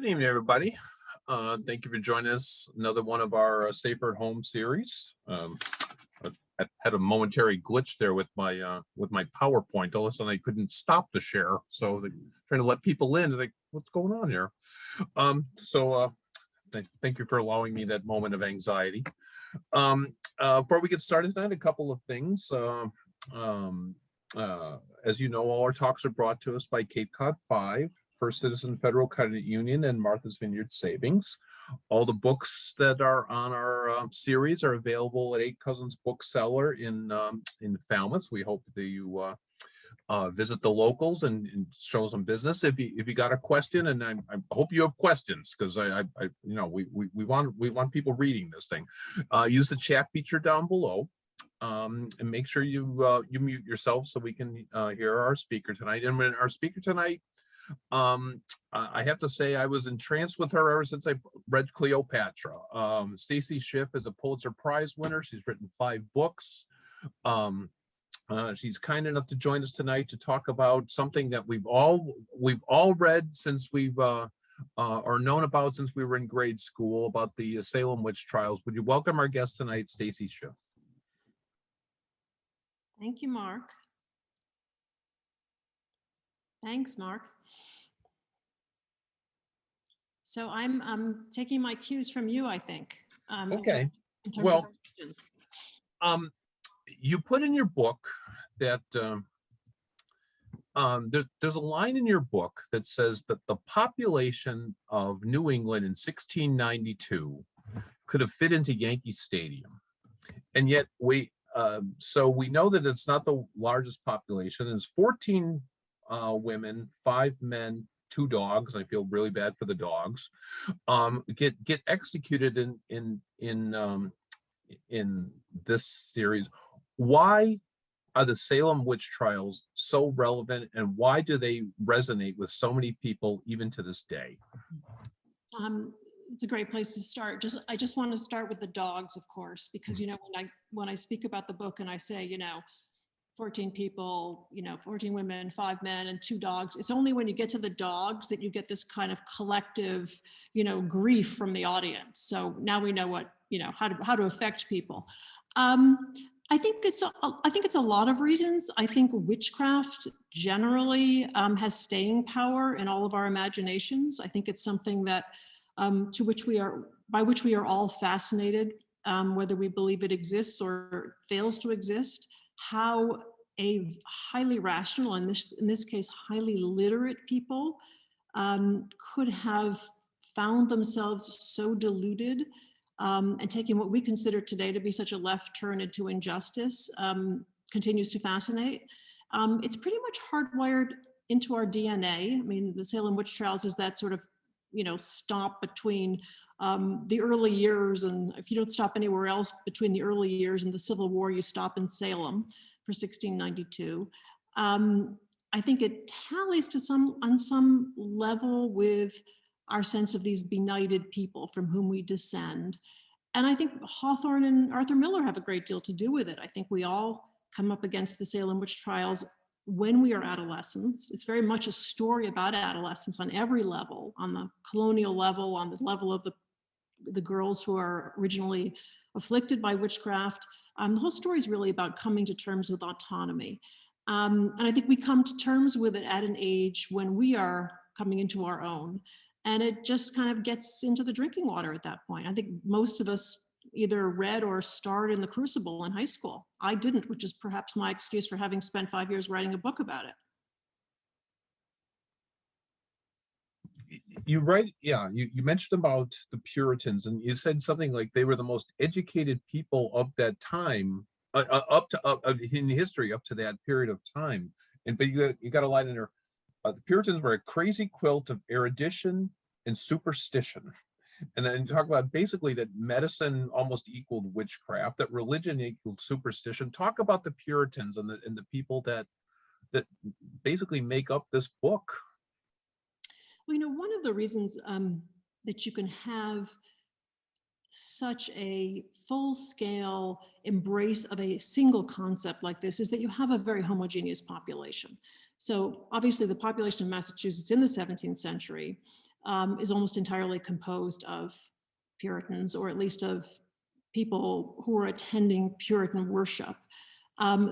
Good evening, everybody. Thank you for joining us. Another one of our Safer at Home series. I had a momentary glitch there with my PowerPoint. All of a sudden, I couldn't stop the share. So trying to let people in. Like, what's going on here? Thank you for allowing me that moment of anxiety. Before we get started tonight, a couple of things. As you know, all our talks are brought to us by Cape Cod 5, First Citizen Federal Credit Union, and Martha's Vineyard Savings. All the books that are on our series are available at Eight Cousins Bookseller in Falmouth. We hope that you visit the locals and show some business. If you got a question, and I hope you have questions, because we want people reading this thing. Use the chat feature down below. And make sure you mute yourself so we can hear our speaker tonight. And when our speaker tonight, I have to say I was entranced with her ever since I read Cleopatra. Stacy Schiff is a Pulitzer Prize winner. She's written 5 books. She's kind enough to join us tonight to talk about something that we've all read since we've or known about since we were in grade school, about the Salem witch trials. Would you welcome our guest tonight, Stacy Schiff? Thank you, Mark. Thanks, Mark. So I'm taking my cues from you, I think. Okay. Well, you put in your book that there's a line in your book that says that the population of New England in 1692 could have fit into Yankee Stadium, and yet so we know that it's not the largest population. It's 14 women, 5 men, 2 dogs. I feel really bad for the dogs. Get executed in this series. Why are the Salem witch trials so relevant, and why do they resonate with so many people even to this day? It's a great place to start. I just want to start with the dogs, of course, because when I speak about the book and I say 14 people, 14 women, 5 men, and 2 dogs, it's only when you get to the dogs that you get this kind of collective grief from the audience. So now we know what how to affect people. I think it's a lot of reasons. I think witchcraft generally has staying power in all of our imaginations. I think it's something that by which we are all fascinated, whether we believe it exists or fails to exist. How a highly rational, in this case, highly literate people could have found themselves so deluded and taking what we consider today to be such a left turn into injustice continues to fascinate. It's pretty much hardwired into our DNA. I mean, the Salem witch trials is that sort of stop between the early years, and if you don't stop anywhere else between the early years and the Civil War, you stop in Salem for 1692. I think it tallies on some level with our sense of these benighted people from whom we descend. And I think Hawthorne and Arthur Miller have a great deal to do with it. I think we all come up against the Salem witch trials when we are adolescents. It's very much a story about adolescence on every level, on the colonial level, on the level of the girls who are originally afflicted by witchcraft. The whole story is really about coming to terms with autonomy. And I think we come to terms with it at an age when we are coming into our own. And it just kind of gets into the drinking water at that point. I think most of us either read or starred in the Crucible in high school. I didn't, which is perhaps my excuse for having spent 5 years writing a book about it. You mentioned about the Puritans, and you said something like they were the most educated people of that time, in history up to that period of time. But you got a line in there. The Puritans were a crazy quilt of erudition and superstition. And then talk about basically that medicine almost equaled witchcraft, that religion equaled superstition. Talk about the Puritans and the people that basically make up this book. Well, one of the reasons that you can have such a full-scale embrace of a single concept like this is that you have a very homogeneous population. So obviously the population of Massachusetts in the 17th century is almost entirely composed of Puritans, or at least of people who are attending Puritan worship.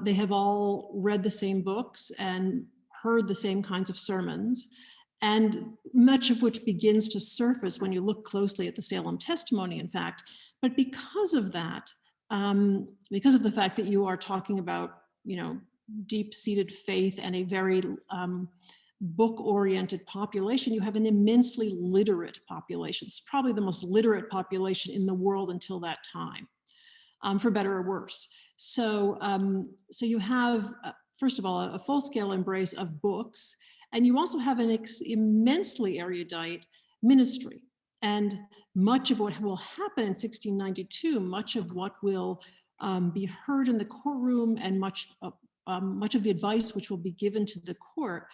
They have all read the same books and heard the same kinds of sermons, and much of which begins to surface when you look closely at the Salem testimony, in fact. But because of that, because of the fact that you are talking about, deep-seated faith and a very book-oriented population, you have an immensely literate population. It's probably the most literate population in the world until that time, for better or worse. So you have, first of all, a full-scale embrace of books, and you also have an immensely erudite ministry. And much of what will happen in 1692, much of what will be heard in the courtroom, and much of the advice which will be given to the court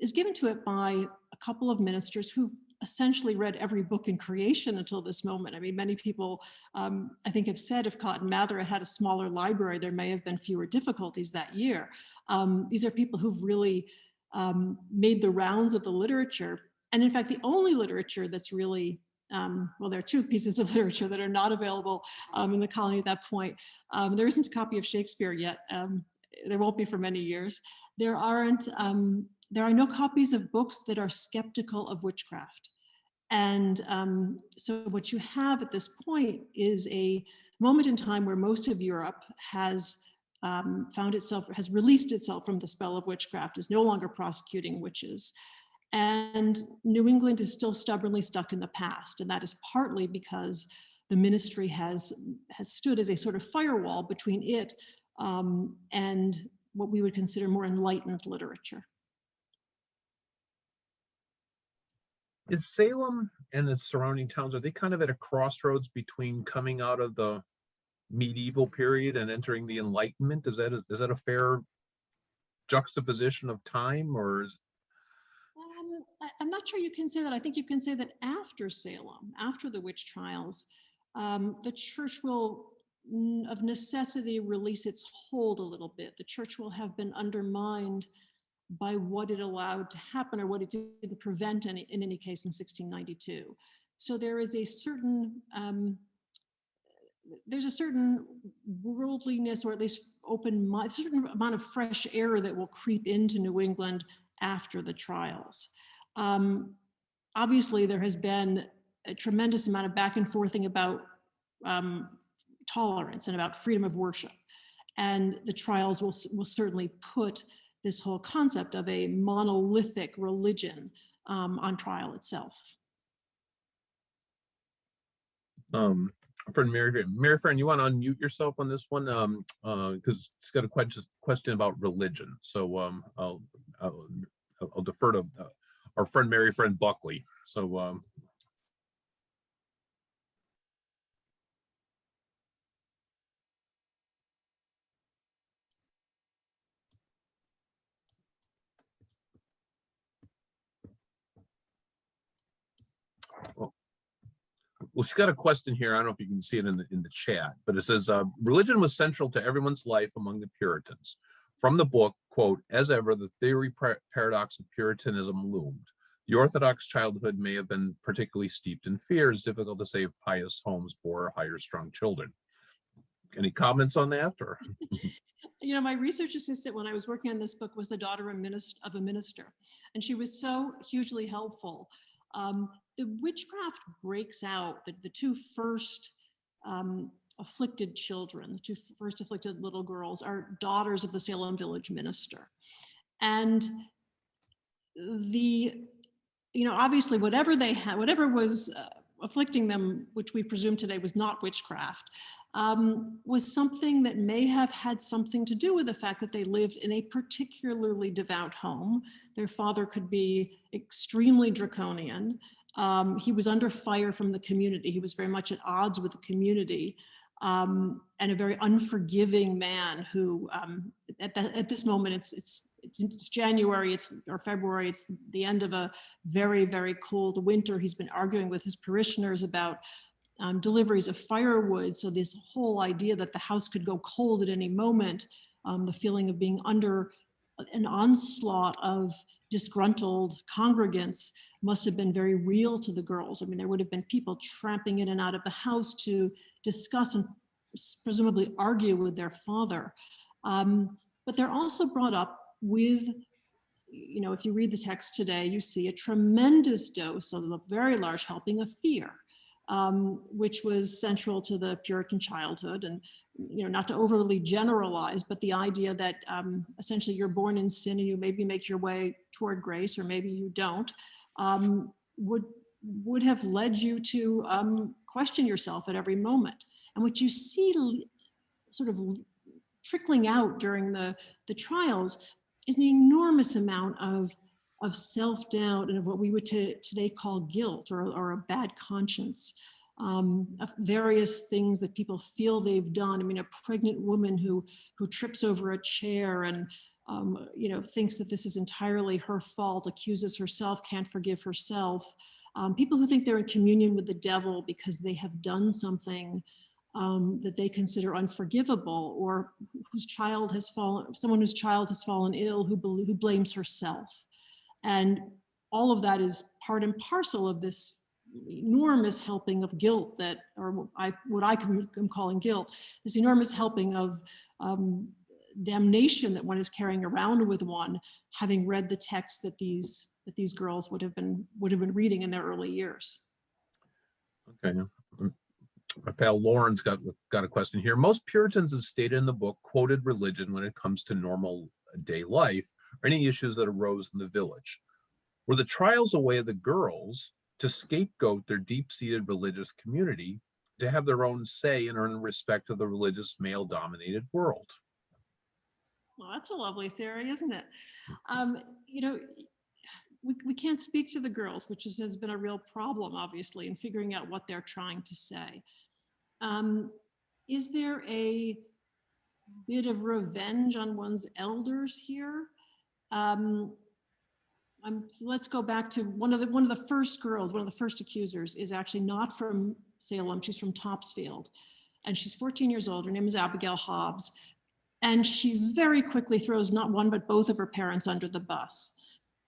is given to it by a couple of ministers who've essentially read every book in creation until this moment. I mean, many people, I think, have said if Cotton Mather had a smaller library, there may have been fewer difficulties that year. These are people who've really made the rounds of the literature. And in fact, the only literature that's really, well, there are two pieces of literature that are not available in the colony at that point. There isn't a copy of Shakespeare yet. There won't be for many years. There are no copies of books that are skeptical of witchcraft. And so what you have at this point is a moment in time where most of Europe has released itself from the spell of witchcraft, is no longer prosecuting witches. And New England is still stubbornly stuck in the past. And that is partly because the ministry has stood as a sort of firewall between it and what we would consider more enlightened literature. Is Salem and the surrounding towns, are they kind of at a crossroads between coming out of the medieval period and entering the Enlightenment? Is that a fair juxtaposition of time, or is... I'm not sure you can say that. I think you can say that after Salem, after the witch trials, the church will, of necessity, release its hold a little bit. The church will have been undermined by what it allowed to happen, or what it didn't prevent in any case in 1692. So there is a certain, there's a certain worldliness, or at least a certain amount of fresh air that will creep into New England after the trials. Obviously, there has been a tremendous amount of back and forthing about tolerance and about freedom of worship. And the trials will certainly put this whole concept of a monolithic religion on trial itself. Friend Mary Fran, you want to unmute yourself on this one? Because she's got a question about religion. So I'll defer to our friend Mary Fran Buckley. So well, she's got a question here. I don't know if you can see it in the chat, but it says, religion was central to everyone's life among the Puritans. From the book, quote, as ever, the theory paradox of Puritanism loomed. The Orthodox childhood may have been particularly steeped in fear. It's difficult to say if pious homes bore higher strung children. Any comments on that? Or my research assistant when I was working on this book was the daughter of a minister, and she was so hugely helpful. The witchcraft breaks out, the two first afflicted children, the two first afflicted little girls, are daughters of the Salem village minister. And obviously whatever they had, whatever was afflicting them, which we presume today was not witchcraft, was something that may have had something to do with the fact that they lived in a particularly devout home. Their father could be extremely draconian. He was under fire from the community. He was very much at odds with the community, and a very unforgiving man who, at this moment, it's January, or February, it's the end of a very, very cold winter. He's been arguing with his parishioners about deliveries of firewood. So this whole idea that the house could go cold at any moment, the feeling of being under an onslaught of disgruntled congregants must have been very real to the girls. I mean, there would have been people tramping in and out of the house to discuss and presumably argue with their father. But they're also brought up with, you know, if you read the text today, you see a tremendous dose of a very large helping of fear, which was central to the Puritan childhood. And, you know, not to overly generalize, but the idea that essentially you're born in sin and you maybe make your way toward grace, or maybe you don't, would have led you to question yourself at every moment. And what you see sort of trickling out during the trials is an enormous amount of self-doubt and of what we would today call guilt or a bad conscience, of various things that people feel they've done. I mean, a pregnant woman who trips over a chair and you know, thinks that this is entirely her fault, accuses herself, can't forgive herself. People who think they're in communion with the devil because they have done something that they consider unforgivable, or whose child has fallen, someone whose child has fallen ill, who blames herself. And all of that is part and parcel of this enormous helping of guilt that, or what I am calling guilt, this enormous helping of damnation that one is carrying around with one, having read the text that these girls would have been reading in their early years. Okay. My pal Lauren's got a question here. Most Puritans, as stated in the book, quoted religion when it comes to normal day life or any issues that arose in the village. Were the trials a way of the girls to scapegoat their deep-seated religious community to have their own say and earn respect of the religious male-dominated world? Well, that's a lovely theory, isn't it? You know, we can't speak to the girls, which has been a real problem, obviously, in figuring out what they're trying to say. Is there a bit of revenge on one's elders here? Let's go back to one of the first girls, one of the first accusers is actually not from Salem. She's from Topsfield, and she's 14 years old. Her name is Abigail Hobbs, and she very quickly throws not one but both of her parents under the bus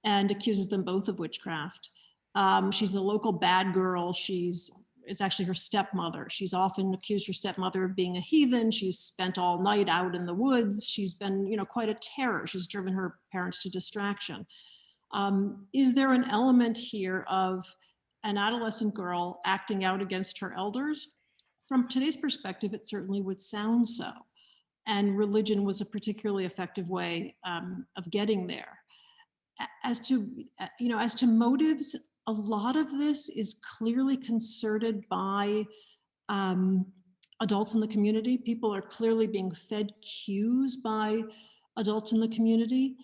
and accuses them both of witchcraft. She's the local bad girl. It's actually her stepmother. She's often accused her stepmother of being a heathen. She's spent all night out in the woods. She's been, you know, quite a terror. She's driven her parents to distraction. Is there an element here of an adolescent girl acting out against her elders? From today's perspective, it certainly would sound so. And religion was a particularly effective way of getting there. As to motives, a lot of this is clearly concerted by adults in the community. People are clearly being fed cues by adults in the community.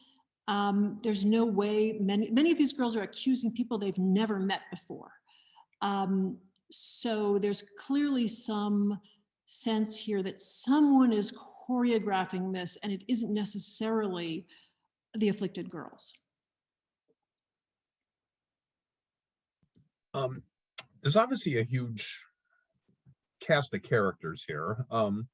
There's no way, many of these girls are accusing people they've never met before. So there's clearly some sense here that someone is choreographing this, and it isn't necessarily the afflicted girls. There's obviously a huge cast of characters here. And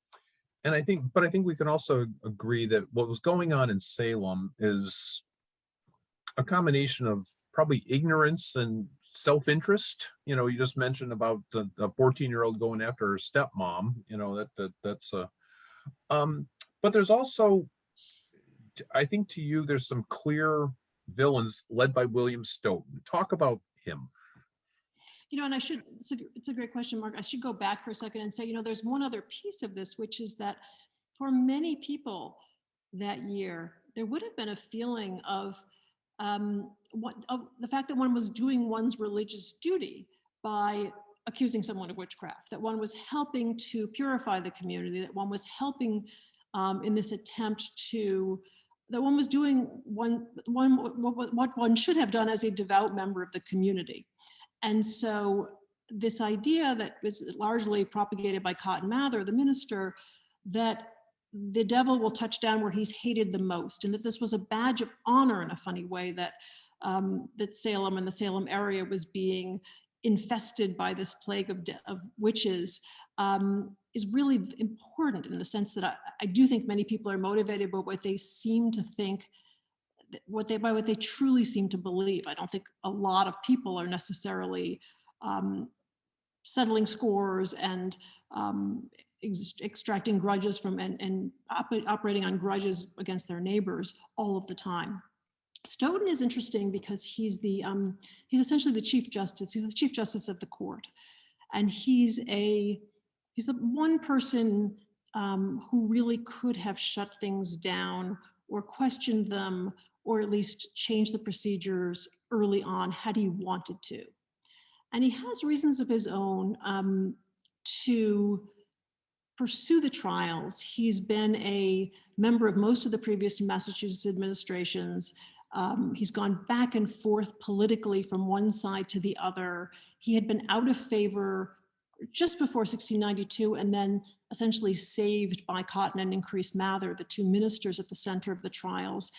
I think we can also agree that what was going on in Salem is a combination of probably ignorance and self-interest. You know, you just mentioned about the 14-year-old going after her stepmom, you know, that's a, but there's also, I think to you, there's some clear villains led by William Stoughton. Talk about him. You know, and it's a great question, Mark. I should go back for a second and say, you know, there's one other piece of this, which is that for many people that year, there would have been a feeling of the fact that one was doing one's religious duty by accusing someone of witchcraft, that one was helping to purify the community, that one was helping in this attempt that one was doing what one should have done as a devout member of the community. And so this idea that was largely propagated by Cotton Mather, the minister, that the devil will touch down where he's hated the most, and that this was a badge of honor in a funny way, that that Salem and the Salem area was being infested by this plague of witches, is really important in the sense that I do think many people are motivated by what they seem to think by what they truly seem to believe. I don't think a lot of people are necessarily settling scores and extracting grudges from and operating on grudges against their neighbors all of the time. Stoughton is interesting because he's essentially the Chief Justice. He's the Chief Justice of the court, and he's the one person who really could have shut things down or questioned them, or at least changed the procedures early on had he wanted to. And he has reasons of his own to pursue the trials. He's been a member of most of the previous Massachusetts administrations. He's gone back and forth politically from one side to the other. He had been out of favor just before 1692, and then essentially saved by Cotton and Increase Mather, the two ministers at the center of the trials.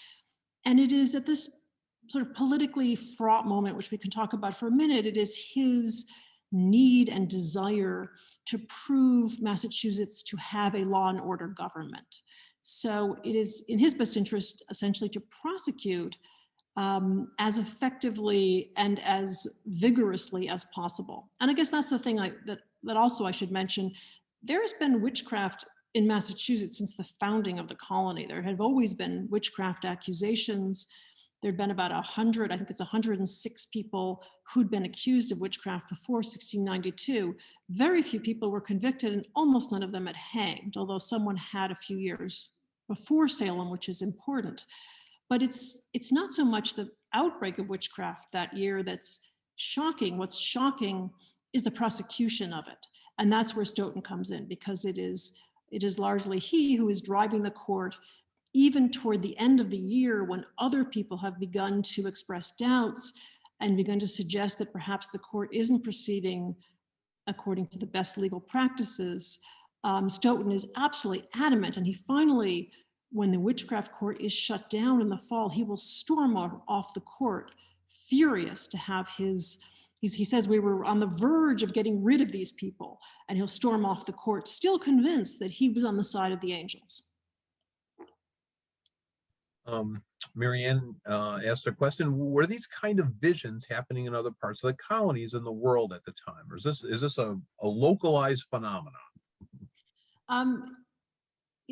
And it is at this sort of politically fraught moment, which we can talk about for a minute, it is his need and desire to prove Massachusetts to have a law and order government. So it is in his best interest essentially to prosecute as effectively and as vigorously as possible. And I guess that's the thing that also I should mention. There's been witchcraft in Massachusetts since the founding of the colony. There have always been witchcraft accusations. There'd been about 100, I think it's 106 people who'd been accused of witchcraft before 1692. Very few people were convicted, and almost none of them had hanged, although someone had a few years before Salem, which is important. But it's not so much the outbreak of witchcraft that year that's shocking. What's shocking is the prosecution of it. And that's where Stoughton comes in, because it is largely he who is driving the court, even toward the end of the year, when other people have begun to express doubts and begun to suggest that perhaps the court isn't proceeding according to the best legal practices. Stoughton is absolutely adamant, and he finally, when the witchcraft court is shut down in the fall, he will storm off the court, furious to have he says we were on the verge of getting rid of these people, and he'll storm off the court, still convinced that he was on the side of the angels. Marianne asked a question: were these kind of visions happening in other parts of the colonies in the world at the time, or is this a localized phenomenon?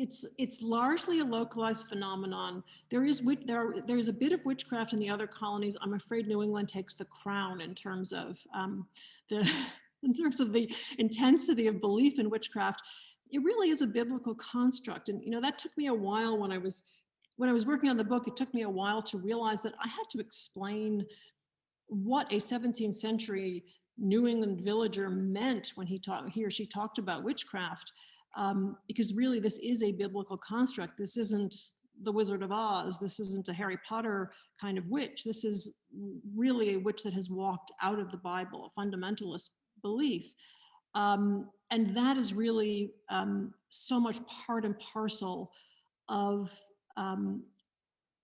It's largely a localized phenomenon. There is a bit of witchcraft in the other colonies. I'm afraid New England takes the crown in terms of the intensity of belief in witchcraft. It really is a biblical construct, and that took me a while when I was working on the book. It took me a while to realize that I had to explain what a 17th century New England villager meant when he or she talked about witchcraft. Because really this is a biblical construct. This isn't the Wizard of Oz. This isn't a Harry Potter kind of witch. This is really a witch that has walked out of the Bible, a fundamentalist belief. And that is really so much part and parcel of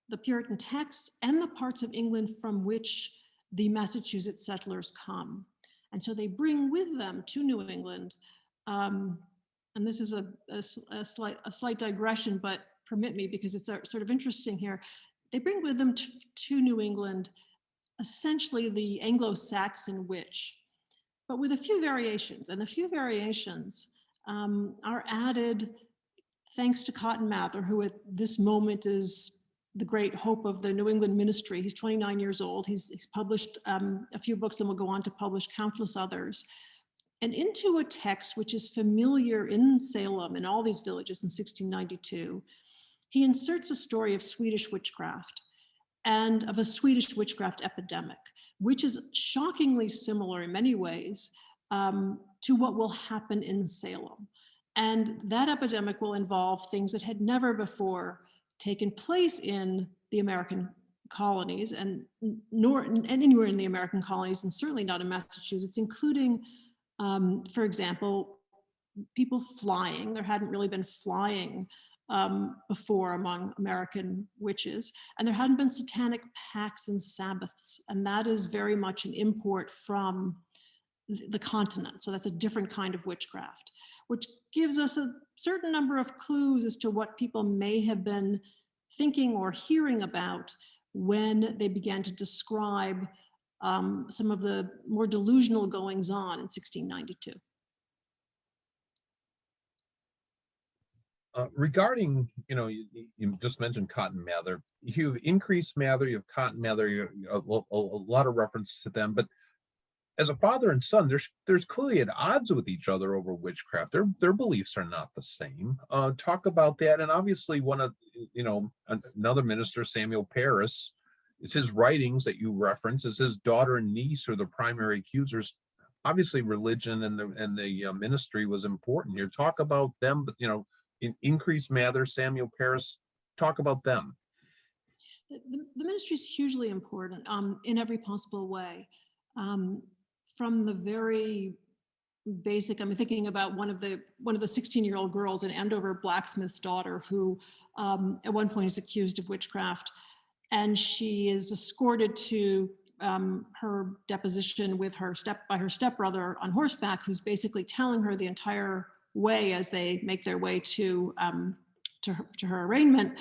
the Puritan texts and the parts of England from which the Massachusetts settlers come. And so they bring with them to New England, and this is a slight digression, but permit me because it's sort of interesting here. They bring with them to New England essentially the Anglo-Saxon witch, but with a few variations. And the few variations are added thanks to Cotton Mather, who at this moment is the great hope of the New England ministry. He's 29 years old. He's published a few books and will go on to publish countless others. And into a text which is familiar in Salem and all these villages in 1692, he inserts a story of Swedish witchcraft and of a Swedish witchcraft epidemic, which is shockingly similar in many ways to what will happen in Salem. And that epidemic will involve things that had never before taken place in the American colonies, and anywhere in the American colonies, and certainly not in Massachusetts, including for example, people flying. There hadn't really been flying before among American witches, and there hadn't been satanic pacts and Sabbaths, and that is very much an import from the continent. So that's a different kind of witchcraft, which gives us a certain number of clues as to what people may have been thinking or hearing about when they began to describe some of the more delusional goings on in 1692. Regarding, you just mentioned Cotton Mather. You have Increased Mather, you have Cotton Mather, a lot of reference to them. But as a father and son, there's clearly at odds with each other over witchcraft. Their beliefs are not the same. Talk about that. And obviously, one of another minister, Samuel Parris, it's his writings that you reference. Is his daughter and niece are the primary accusers. Obviously, religion and the ministry was important here. Talk about them, but in Increased Mather, Samuel Parris, talk about them. The ministry is hugely important in every possible way. From the very basic, I'm thinking about one of the 16-year-old girls, an Andover blacksmith's daughter, who at one point is accused of witchcraft, and she is escorted to her deposition with by her stepbrother on horseback, who's basically telling her the entire way as they make their way to her arraignment,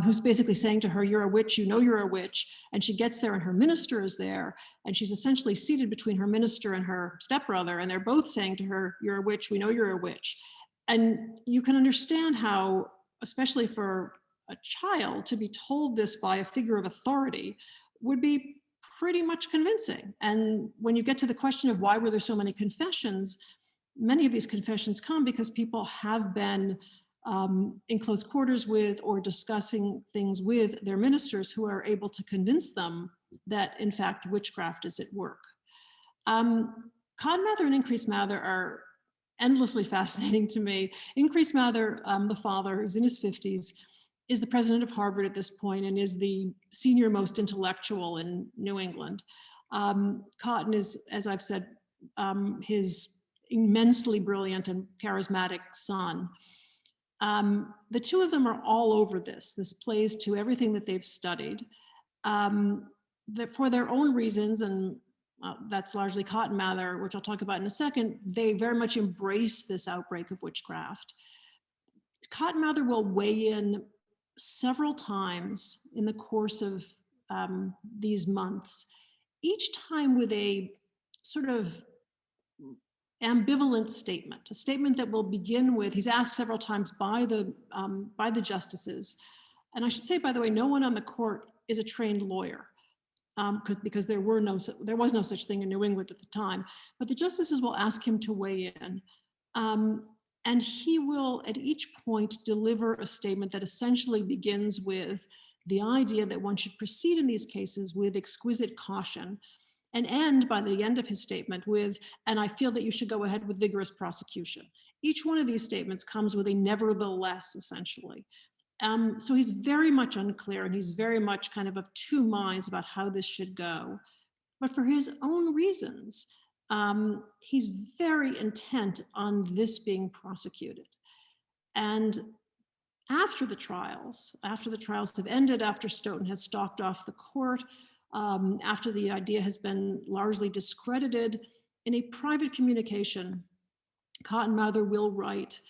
who's basically saying to her, "You're a witch, you know you're a witch." And she gets there and her minister is there, and she's essentially seated between her minister and her stepbrother, and they're both saying to her, "You're a witch, we know you're a witch." And you can understand how, especially for a child, to be told this by a figure of authority would be pretty much convincing. And when you get to the question of why were there so many confessions, many of these confessions come because people have been in close quarters with or discussing things with their ministers who are able to convince them that, in fact, witchcraft is at work. Cotton Mather and Increased Mather are endlessly fascinating to me. Increased Mather, the father, who's in his 50s, is the president of Harvard at this point and is the senior most intellectual in New England. Cotton is, as I've said, his immensely brilliant and charismatic son. The two of them are all over this. This plays to everything that they've studied. That for their own reasons, and that's largely Cotton Mather, which I'll talk about in a second, they very much embrace this outbreak of witchcraft. Cotton Mather will weigh in several times in the course of these months, each time with a sort of ambivalent statement, a statement that will begin with, he's asked several times by the justices. And I should say, by the way, no one on the court is a trained lawyer, because there was no such thing in New England at the time. But the justices will ask him to weigh in. And he will, at each point, deliver a statement that essentially begins with the idea that one should proceed in these cases with exquisite caution, and end by the end of his statement with, "And I feel that you should go ahead with vigorous prosecution." Each one of these statements comes with a nevertheless, essentially. So he's very much unclear, and he's very much kind of two minds about how this should go. But for his own reasons, he's very intent on this being prosecuted. And after the trials have ended, after Stoughton has stalked off the court, after the idea has been largely discredited, in a private communication, Cotton Mather will write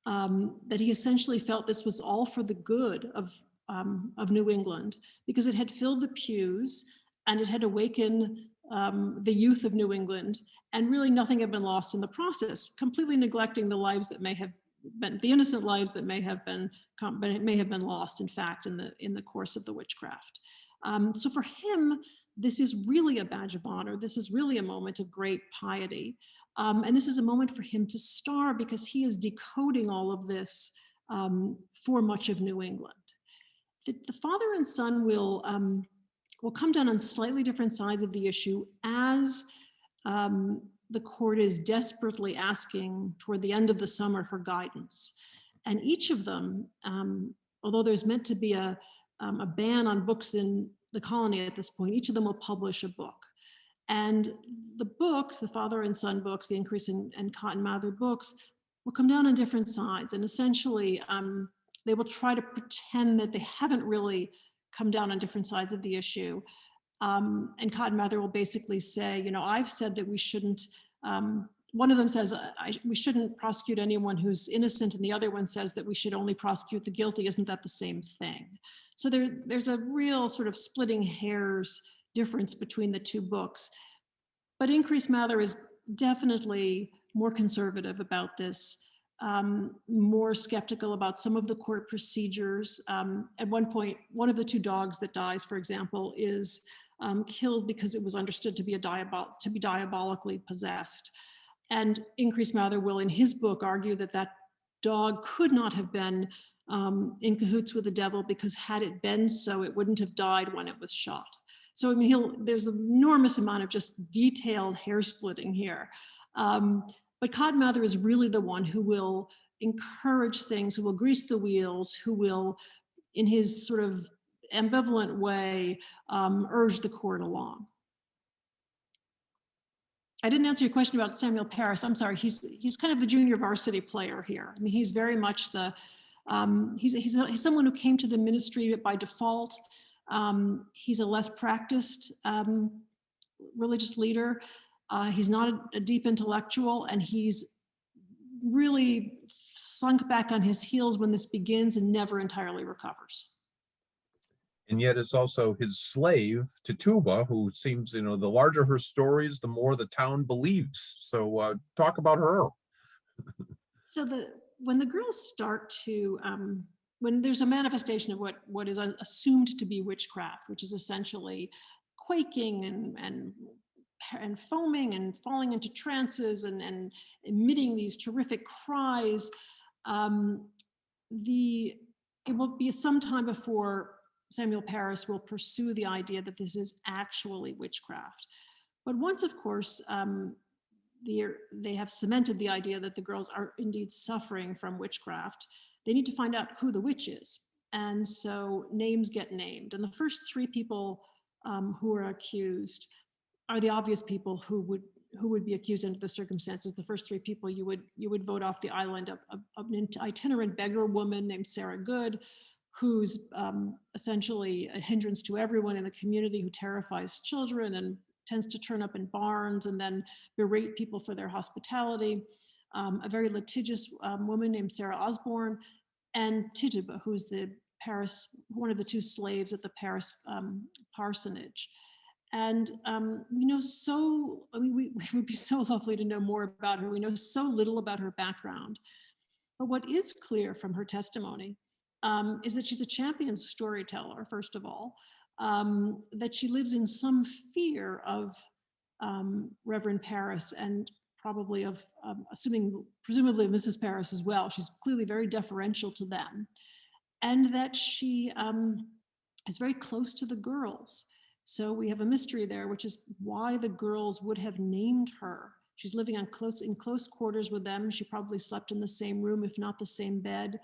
that he essentially felt this was all for the good of New England, because it had filled the pews and it had awakened the youth of New England, and really nothing had been lost in the process, completely neglecting the lives that may have been, the innocent lives that may have been lost, in fact, in the course of the witchcraft. So for him, this is really a badge of honor. This is really a moment of great piety. And this is a moment for him to star, because he is decoding all of this for much of New England. The father and son will come down on slightly different sides of the issue as the court is desperately asking toward the end of the summer for guidance. And each of them, although there's meant to be a ban on books in the colony at this point, each of them will publish a book. And the books, the father and son books, the Increase and Cotton Mather books, will come down on different sides. And essentially, they will try to pretend that they haven't really come down on different sides of the issue. And Cotton Mather will basically say, I've said that we shouldn't, one of them says, we shouldn't prosecute anyone who's innocent, and the other one says that we should only prosecute the guilty. Isn't that the same thing? So there's a real sort of splitting hairs difference between the two books. But Increase Mather is definitely more conservative about this, more skeptical about some of the court procedures. At one point, one of the two dogs that dies, for example, is killed because it was understood to be diabolically possessed. And Increase Mather will, in his book, argue that that dog could not have been in cahoots with the devil, because had it been so, it wouldn't have died when it was shot. So, I mean, there's an enormous amount of just detailed hair splitting here. But Cod Mather is really the one who will encourage things, who will grease the wheels, who will, in his sort of ambivalent way, urge the court along. I didn't answer your question about Samuel Parris. I'm sorry. He's kind of the junior varsity player here. I mean, he's very much the he's someone who came to the ministry by default. He's a less practiced religious leader. He's not a deep intellectual, and he's really sunk back on his heels when this begins and never entirely recovers. And yet it's also his slave, Tituba, who seems, the larger her stories, the more the town believes. So talk about her. So when the girls start to, when there's a manifestation of what is assumed to be witchcraft, which is essentially quaking and foaming and falling into trances and emitting these terrific cries, it will be some time before Samuel Parris will pursue the idea that this is actually witchcraft. But once, of course, they have cemented the idea that the girls are indeed suffering from witchcraft, they need to find out who the witch is. And so names get named. And the first three people who are accused are the obvious people who would be accused under the circumstances. The first three people you would vote off the island of an itinerant beggar woman named Sarah Good, who's essentially a hindrance to everyone in the community, who terrifies children and tends to turn up in barns and then berate people for their hospitality. A very litigious woman named Sarah Osborne, and Tituba, who's one of the two slaves at the Parris parsonage. And we know it would be so lovely to know more about her. We know so little about her background. But what is clear from her testimony is that she's a champion storyteller, first of all, that she lives in some fear of Reverend Parris, and probably of, presumably of Mrs. Parris as well. She's clearly very deferential to them. And that she is very close to the girls. So we have a mystery there, which is why the girls would have named her. She's living in close quarters with them. She probably slept in the same room, if not the same bed.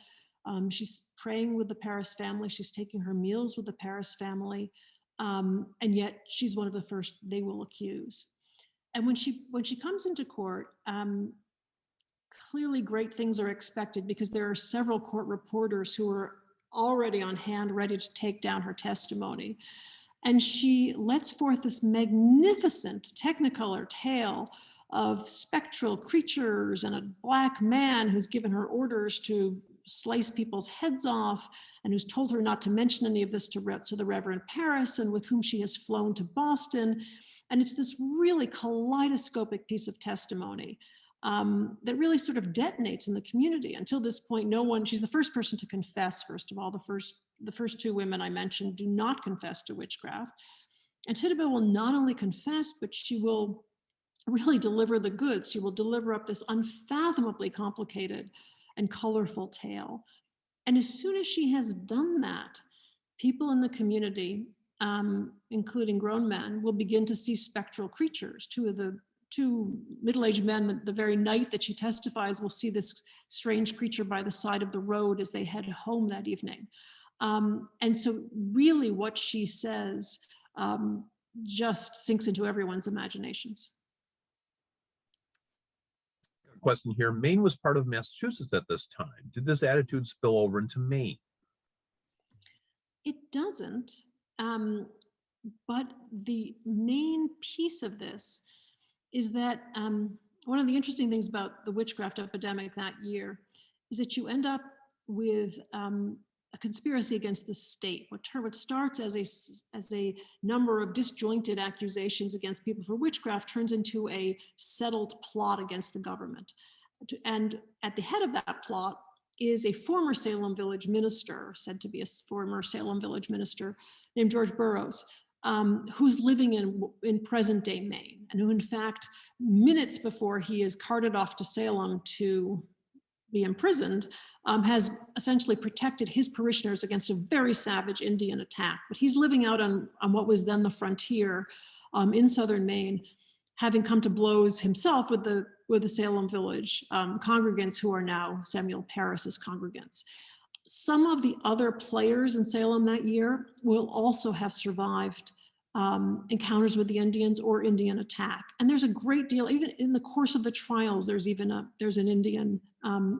She's praying with the Parris family. She's taking her meals with the Parris family. And yet she's one of the first they will accuse. And when she comes into court, clearly great things are expected, because there are several court reporters who are already on hand, ready to take down her testimony. And she lets forth this magnificent Technicolor tale of spectral creatures and a black man who's given her orders to slice people's heads off, and who's told her not to mention any of this to the Reverend Parris, and with whom she has flown to Boston. And it's this really kaleidoscopic piece of testimony that really sort of detonates in the community. Until this point, she's the first person to confess, first of all. The first two women I mentioned do not confess to witchcraft. And Tituba will not only confess, but she will really deliver the goods. She will deliver up this unfathomably complicated and colorful tale. And as soon as she has done that, people in the community, including grown men, will begin to see spectral creatures. Two middle-aged men, the very night that she testifies, will see this strange creature by the side of the road as they head home that evening. And so really what she says just sinks into everyone's imaginations. Question here. Maine was part of Massachusetts at this time. Did this attitude spill over into Maine? It doesn't. But the main piece of this is that one of the interesting things about the witchcraft epidemic that year is that you end up with a conspiracy against the state. What starts as a number of disjointed accusations against people for witchcraft turns into a settled plot against the government. And at the head of that plot is a former Salem village minister, said to be a former Salem village minister, named George Burroughs, who's living in present day Maine, and who in fact, minutes before he is carted off to Salem to be imprisoned, has essentially protected his parishioners against a very savage Indian attack. But he's living out on what was then the frontier in southern Maine, having come to blows himself with the Salem village congregants who are now Samuel Parris's congregants. Some of the other players in Salem that year will also have survived encounters with the Indians or Indian attack. And there's a great deal, even in the course of the trials, there's an Indian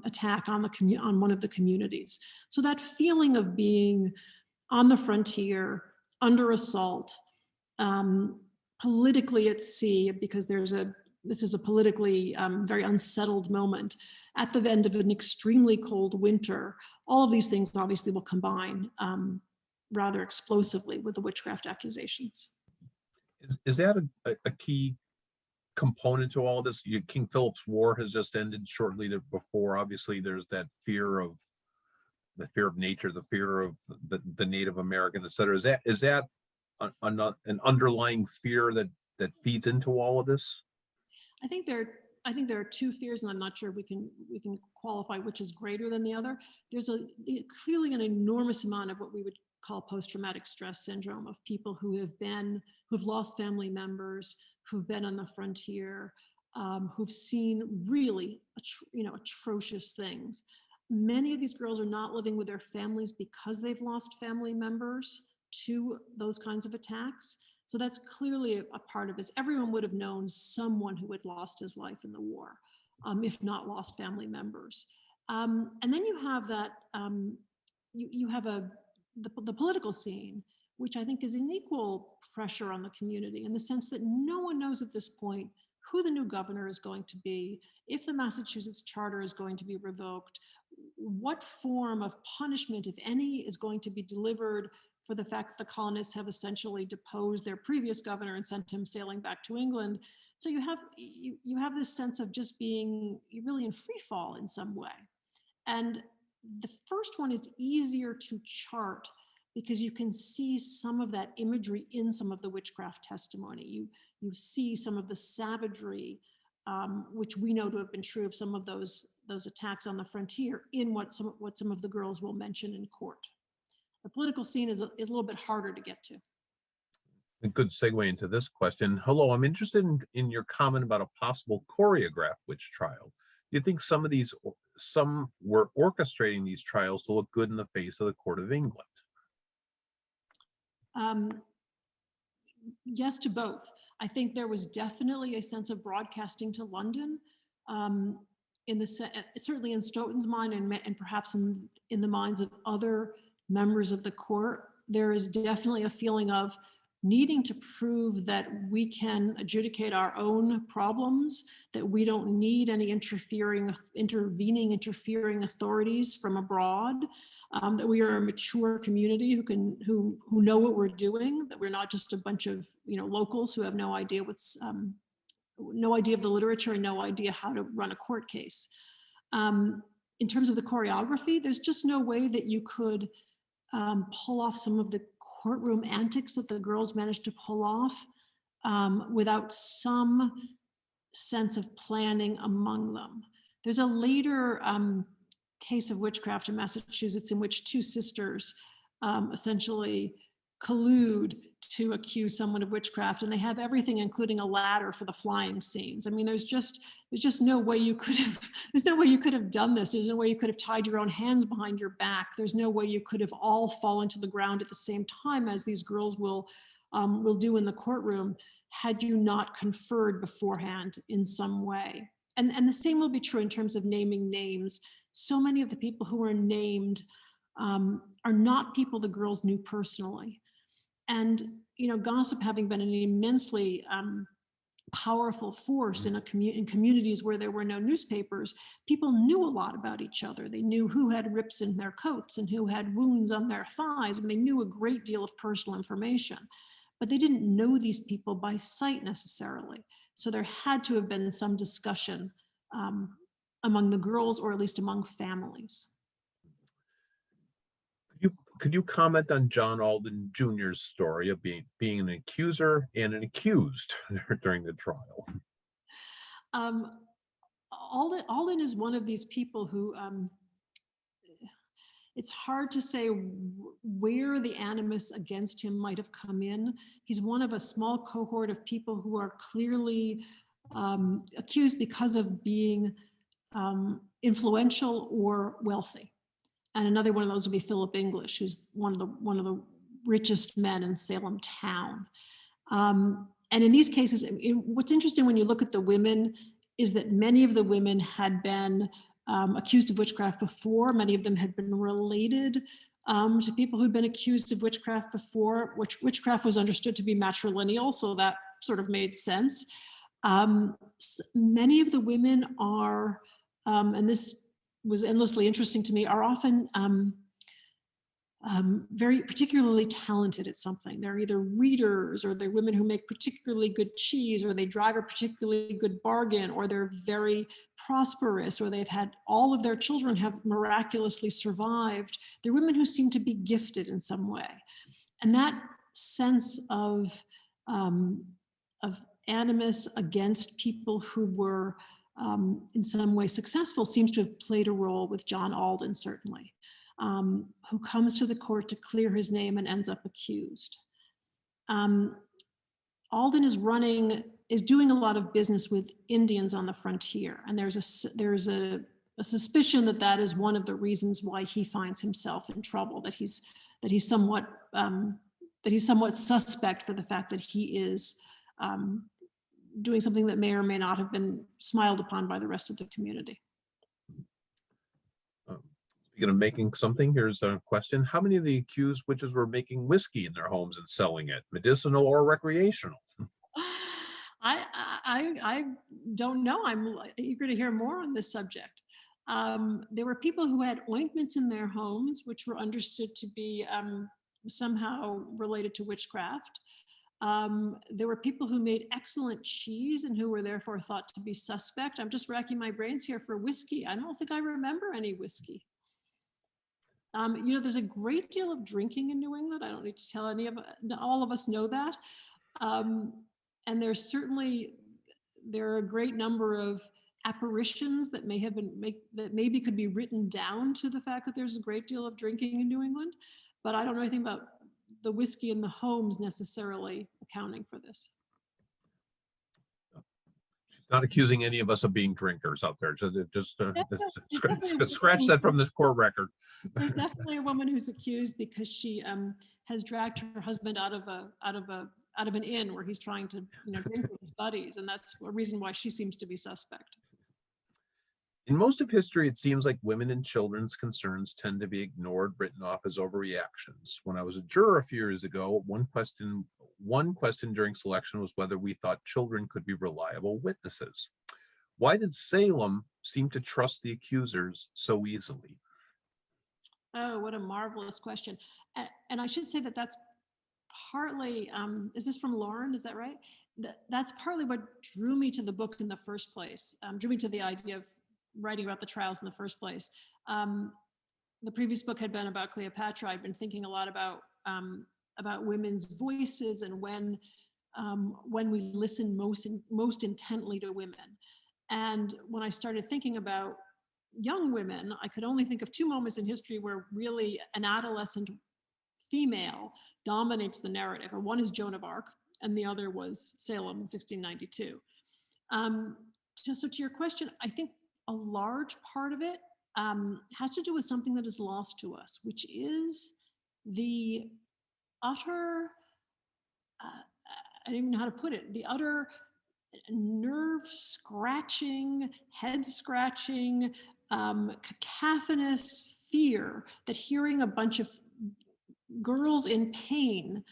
attack on one of the communities. So that feeling of being on the frontier, under assault, politically at sea, because this is a politically very unsettled moment, at the end of an extremely cold winter, all of these things obviously will combine rather explosively with the witchcraft accusations. Is that a key component to all this? King Philip's War has just ended shortly before. Obviously, there's that fear of nature, the fear of the Native American, et cetera. Is that an underlying fear that feeds into all of this? I think there are two fears, and I'm not sure we can qualify which is greater than the other. There's clearly an enormous amount of what we would call post-traumatic stress syndrome, of people who've lost family members, who've been on the frontier, who've seen really atrocious things. Many of these girls are not living with their families because they've lost family members to those kinds of attacks. So that's clearly a part of this. Everyone would have known someone who had lost his life in the war, if not lost family members. And then you have that, you have the political scene, which I think is an equal pressure on the community, in the sense that no one knows at this point who the new governor is going to be, if the Massachusetts charter is going to be revoked, what form of punishment, if any, is going to be delivered for the fact that the colonists have essentially deposed their previous governor and sent him sailing back to England. So you have this sense of just being really in free fall in some way. And the first one is easier to chart because you can see some of that imagery in some of the witchcraft testimony. You see some of the savagery, which we know to have been true of some of those attacks on the frontier, in what some of the girls will mention in court. The political scene is a little bit harder to get to. A good segue into this question. Hello, I'm interested in your comment about a possible choreographed witch trial. Do you think some were orchestrating these trials to look good in the face of the court of England? Yes to both. I think there was definitely a sense of broadcasting to London, certainly in Stoughton's mind, and perhaps in the minds of other members of the court. There is definitely a feeling of needing to prove that we can adjudicate our own problems, that we don't need any interfering authorities from abroad, that we are a mature community who know what we're doing, that we're not just a bunch of locals who have no idea no idea of the literature and no idea how to run a court case. In terms of the choreography, there's just no way that you could pull off some of the courtroom antics that the girls managed to pull off without some sense of planning among them. There's a later case of witchcraft in Massachusetts in which two sisters essentially collude to accuse someone of witchcraft, and they have everything, including a ladder for the flying scenes. I mean, there's just no way you could have done this. There's no way you could have tied your own hands behind your back. There's no way you could have all fallen to the ground at the same time, as these girls will do in the courtroom, had you not conferred beforehand in some way. And the same will be true in terms of naming names. So many of the people who are named are not people the girls knew personally. And gossip having been an immensely powerful force in in communities where there were no newspapers. People knew a lot about each other. They knew who had rips in their coats and who had wounds on their thighs, and they knew a great deal of personal information. But they didn't know these people by sight necessarily. So there had to have been some discussion among the girls, or at least among families. Could you comment on John Alden Jr.'s story of being an accuser and an accused during the trial? Alden is one of these people who it's hard to say where the animus against him might have come in. He's one of a small cohort of people who are clearly accused because of being influential or wealthy. And another one of those would be Philip English, who's one of the richest men in Salem town. And in these cases, what's interesting when you look at the women is that many of the women had been accused of witchcraft before. Many of them had been related to people who'd been accused of witchcraft before, which witchcraft was understood to be matrilineal, so that sort of made sense. Many of the women are, and this was endlessly interesting to me, are often very particularly talented at something. They're either readers, or they're women who make particularly good cheese, or they drive a particularly good bargain, or they're very prosperous, or they've had all of their children have miraculously survived. They're women who seem to be gifted in some way. And that sense of animus against people who were in some way successful seems to have played a role with John Alden, certainly. Who comes to the court to clear his name and ends up accused. Alden is doing a lot of business with Indians on the frontier, and there's a suspicion that that is one of the reasons why he finds himself in trouble. That he's somewhat suspect for the fact that he is doing something that may or may not have been smiled upon by the rest of the community. Speaking of making something, here's a question. How many of the accused witches were making whiskey in their homes and selling it, medicinal or recreational? I don't know. I'm eager to hear more on this subject. There were people who had ointments in their homes, which were understood to be somehow related to witchcraft. There were people who made excellent cheese and who were therefore thought to be suspect. I'm just racking my brains here for whiskey. I don't think I remember any whiskey. There's a great deal of drinking in New England. I don't need to tell all of us know that. And there are a great number of apparitions that maybe could be written down to the fact that there's a great deal of drinking in New England, but I don't know anything about the whiskey in the homes necessarily accounting for this. Not accusing any of us of being drinkers out there. Just scratch that from this court record. There's definitely a woman who's accused because she has dragged her husband out of an inn where he's trying to drink with his buddies, and that's a reason why she seems to be suspect. In most of history, it seems like women and children's concerns tend to be ignored, written off as overreactions. When I was a juror a few years ago, one question during selection was whether we thought children could be reliable witnesses. Why did Salem seem to trust the accusers so easily? Oh, what a marvelous question. And I should say that that's partly, is this from Lauren, is that right? That's partly what drew me to the book in the first place, drew me to the idea of writing about the trials in the first place. The previous book had been about Cleopatra. I'd been thinking a lot about women's voices and when we listen most intently to women. And when I started thinking about young women, I could only think of two moments in history where really an adolescent female dominates the narrative. One is Joan of Arc, and the other was Salem in 1692. So to your question, I think a large part of it has to do with something that is lost to us, which is the utter, I don't even know how to put it, the utter nerve-scratching, head-scratching, cacophonous fear that hearing a bunch of girls in pain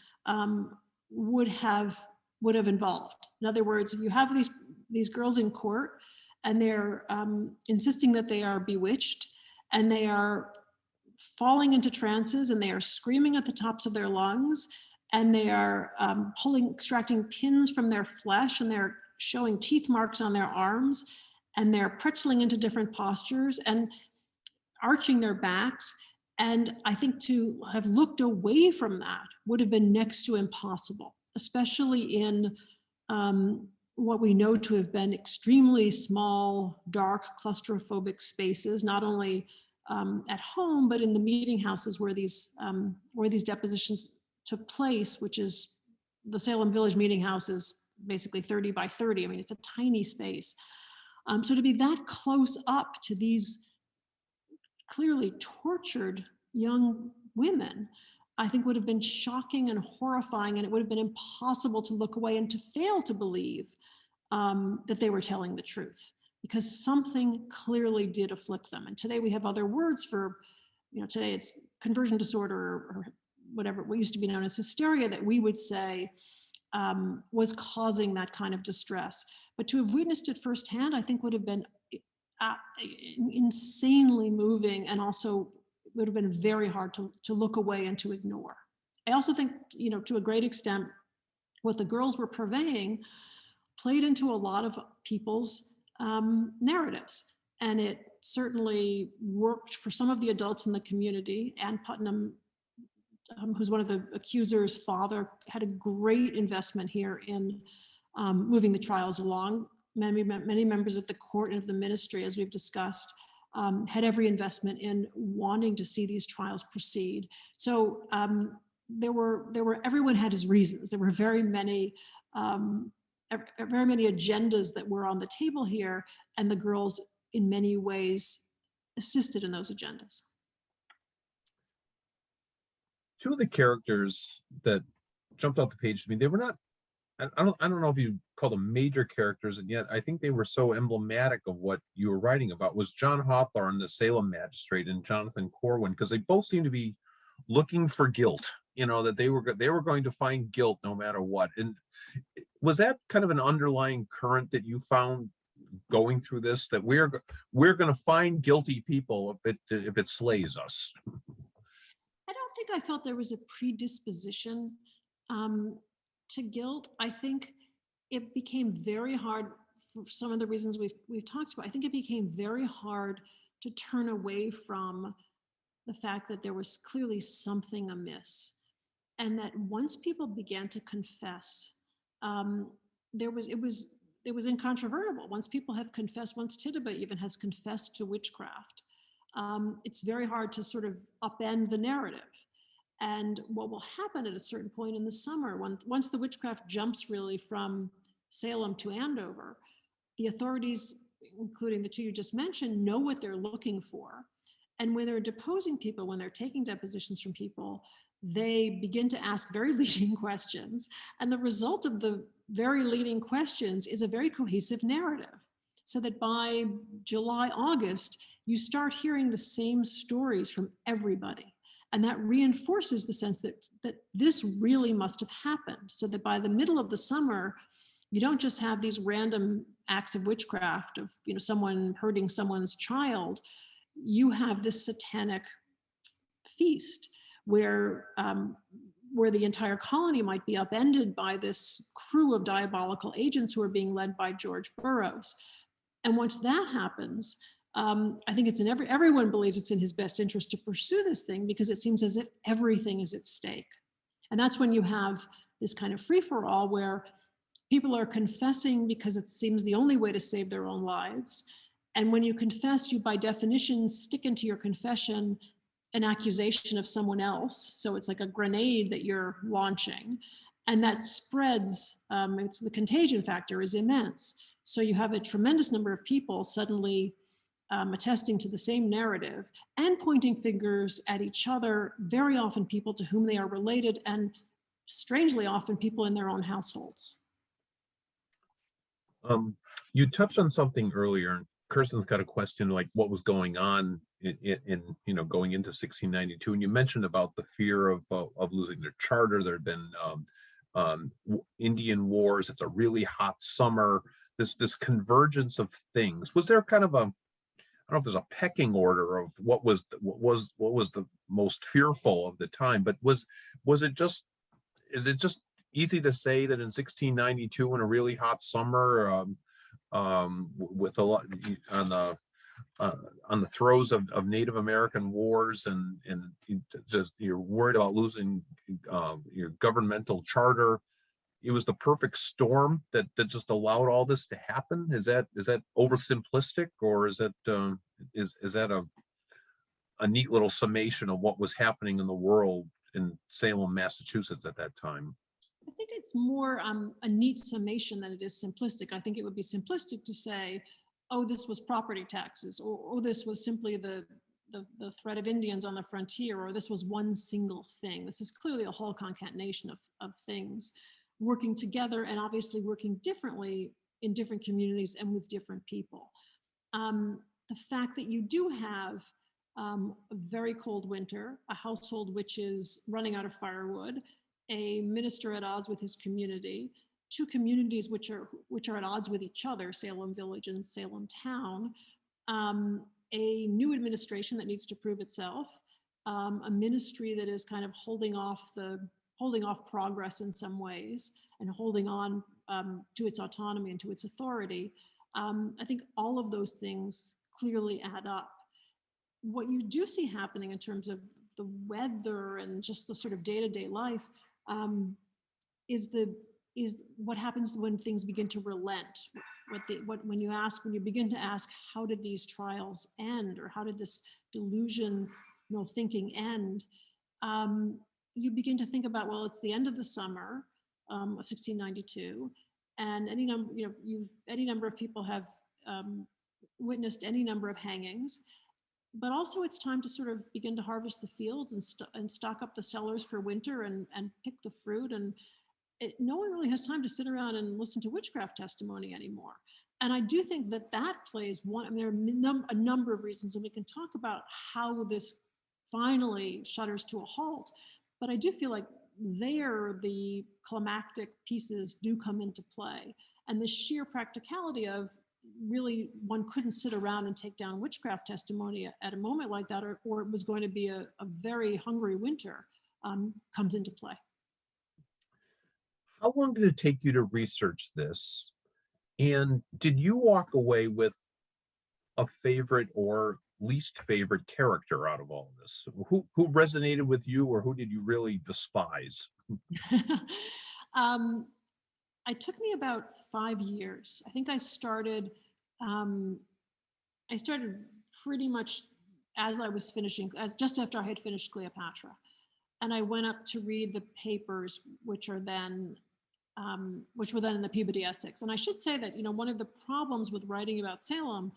would have would have involved. In other words, you have these girls in court, and they're insisting that they are bewitched, and they are falling into trances, and they are screaming at the tops of their lungs, and they are extracting pins from their flesh, and they're showing teeth marks on their arms, and they're pretzeling into different postures and arching their backs. And I think to have looked away from that would have been next to impossible, especially in what we know to have been extremely small, dark, claustrophobic spaces, not only at home, but in the meeting houses where these depositions took place, which is the Salem Village Meeting House is basically 30 by 30. I mean, it's a tiny space. So to be that close up to these clearly tortured young women, I think would have been shocking and horrifying, and it would have been impossible to look away and to fail to believe that they were telling the truth, because something clearly did afflict them. And today we have other words for, today it's conversion disorder or whatever, what used to be known as hysteria, that we would say was causing that kind of distress. But to have witnessed it firsthand, I think would have been insanely moving, and also would have been very hard to look away and to ignore. I also think, to a great extent, what the girls were purveying played into a lot of people's narratives. And it certainly worked for some of the adults in the community. Ann Putnam, who's one of the accusers' father, had a great investment here in moving the trials along. Many members of the court and of the ministry, as we've discussed, had every investment in wanting to see these trials proceed. So everyone had his reasons. There were very many agendas that were on the table here, and the girls in many ways assisted in those agendas. Two of the characters that jumped off the page to me, they were not, I don't know if you call them major characters, and yet I think they were so emblematic of what you were writing about, was John Hawthorne, the Salem magistrate, and Jonathan Corwin, because they both seem to be looking for guilt, that they were going to find guilt no matter what. And was that kind of an underlying current that you found going through this, that we're going to find guilty people if it slays us? I don't think I felt there was a predisposition to guilt. I think it became very hard for some of the reasons we've talked about. I think it became very hard to turn away from the fact that there was clearly something amiss, and that once people began to confess, it was incontrovertible. Once people have confessed, once Tituba even has confessed to witchcraft, it's very hard to sort of upend the narrative. And what will happen at a certain point in the summer, once the witchcraft jumps really from Salem to Andover, the authorities, including the two you just mentioned, know what they're looking for. And when they're deposing people, when they're taking depositions from people, they begin to ask very leading questions. And the result of the very leading questions is a very cohesive narrative. So that by July, August, you start hearing the same stories from everybody. And that reinforces the sense that this really must have happened. So that by the middle of the summer, you don't just have these random acts of witchcraft of someone hurting someone's child. You have this satanic feast where the entire colony might be upended by this crew of diabolical agents who are being led by George Burroughs. And once that happens, I think it's in everyone believes it's in his best interest to pursue this thing, because it seems as if everything is at stake. And that's when you have this kind of free-for-all where people are confessing because it seems the only way to save their own lives. And when you confess, you by definition stick into your confession an accusation of someone else. So it's like a grenade that you're launching, and that spreads. The contagion factor is immense. So you have a tremendous number of people suddenly attesting to the same narrative and pointing fingers at each other, very often people to whom they are related, and strangely often people in their own households. You touched on something earlier, and Kirsten's got a question like what was going on in going into 1692, and you mentioned about the fear of losing their charter. There had been Indian wars. It's a really hot summer. This convergence of things. Was there kind of a, I don't know if there's a pecking order of what was the most fearful of the time, but was it just, is it just easy to say that in 1692, in a really hot summer, with a lot on the throes of Native American wars, and just you're worried about losing your governmental charter, it was the perfect storm that just allowed all this to happen? Is that oversimplistic, or is that a neat little summation of what was happening in the world in Salem, Massachusetts at that time? I think it's more a neat summation than it is simplistic. I think it would be simplistic to say, oh, this was property taxes, or oh, this was simply the threat of Indians on the frontier, or this was one single thing. This is clearly a whole concatenation of things working together, and obviously working differently in different communities and with different people. The fact that you do have a very cold winter, a household which is running out of firewood, a minister at odds with his community, two communities which are at odds with each other, Salem Village and Salem Town, a new administration that needs to prove itself, a ministry that is kind of holding off progress in some ways, and holding on to its autonomy and to its authority. I think all of those things clearly add up. What you do see happening in terms of the weather and just the sort of day-to-day life is what happens when things begin to relent. When you begin to ask, how did these trials end, or how did this delusion, thinking end? You begin to think about, well, it's the end of the summer of 1692, and any number of people have witnessed any number of hangings, but also it's time to sort of begin to harvest the fields and stock up the cellars for winter and pick the fruit. And no one really has time to sit around and listen to witchcraft testimony anymore. And I do think that plays one. I mean, there are a number of reasons, and we can talk about how this finally shudders to a halt. But I do feel like there the climactic pieces do come into play, and the sheer practicality of really one couldn't sit around and take down witchcraft testimony at a moment like that, or it was going to be a very hungry winter, comes into play. How long did it take you to research this? And did you walk away with a favorite or least favorite character out of all of this? Who resonated with you, or who did you really despise? It took me about 5 years. I think I started pretty much as I was finishing, just after I had finished Cleopatra. And I went up to read the papers, which were then in the Peabody Essex. And I should say that, one of the problems with writing about Salem